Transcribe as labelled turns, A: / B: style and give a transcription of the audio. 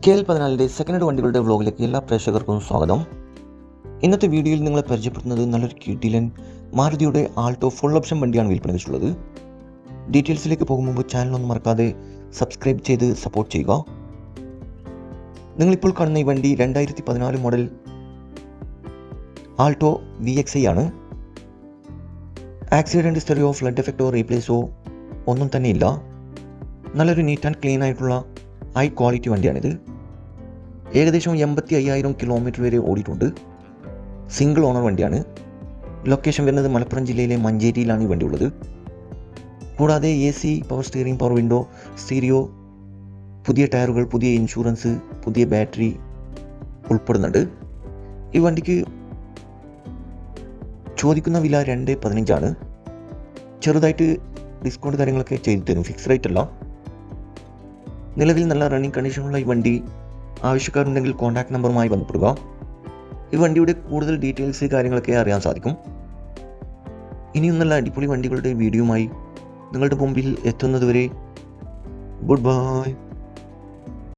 A: KL14 second വണ്ടികളുടെ വ്ലോഗിലേക്ക് എല്ലാ പ്രേക്ഷകർക്കും സ്വാഗതം. ഇന്നത്തെ വീഡിയോയിൽ നിങ്ങളെ പരിചയപ്പെടുത്തുന്നത് നല്ലൊരു കിടിലൻ മാരുതിയുടെ ആൾട്ടോ ഫുൾ ഓപ്ഷൻ വണ്ടിയാണ് വിൽപ്പന വെച്ചിട്ടുള്ളത്. ഡീറ്റെയിൽസിലേക്ക് പോകും മുമ്പ് ചാനലൊന്നും മറക്കാതെ സബ്സ്ക്രൈബ് ചെയ്ത് സപ്പോർട്ട് ചെയ്യുക. നിങ്ങളിപ്പോൾ കാണുന്ന ഈ വണ്ടി 2014 മോഡൽ ആൾട്ടോ VXi ആണ്. ആക്സിഡൻറ്റ് ഹിസ്റ്ററിയോ ഫ്ലഡ് എഫക്റ്റോ റീപ്ലേസോ ഒന്നും തന്നെ ഇല്ല. നല്ലൊരു നീറ്റ് ആൻഡ് ക്ലീൻ ആയിട്ടുള്ള ഹൈ ക്വാളിറ്റി വണ്ടിയാണിത്. ഏകദേശം 85,000 കിലോമീറ്റർ വരെ ഓടിയിട്ടുണ്ട്. സിംഗിൾ ഓണർ വണ്ടിയാണ്. ലൊക്കേഷൻ വരുന്നത് മലപ്പുറം ജില്ലയിലെ മഞ്ചേരിയിലാണ് ഈ വണ്ടി ഉള്ളത്. കൂടാതെ AC, power steering, power window, stereo, പുതിയ ടയറുകൾ, പുതിയ ഇൻഷുറൻസ്, പുതിയ ബാറ്ററി ഉൾപ്പെടുന്നുണ്ട്. ഈ വണ്ടിക്ക് ചോദിക്കുന്ന വില 2.15 ആണ്. ചെറുതായിട്ട് ഡിസ്കൗണ്ട് കാര്യങ്ങളൊക്കെ ചെയ്തു തരും, ഫിക്സ് റേറ്റ് അല്ല. നിലവിൽ നല്ല റണ്ണിങ് കണ്ടീഷനുള്ള ഈ വണ്ടി ആവശ്യക്കാരുണ്ടെങ്കിൽ കോൺടാക്ട് നമ്പറുമായി ബന്ധപ്പെടുക. ഈ വണ്ടിയുടെ കൂടുതൽ ഡീറ്റെയിൽസ് കാര്യങ്ങളൊക്കെ അറിയാൻ സാധിക്കും. ഇനിയും നല്ല അടിപൊളി വണ്ടികളുടെ വീഡിയോയുമായി നിങ്ങളുടെ മുമ്പിൽ എത്തുന്നതുവരെ ഗുഡ് ബൈ.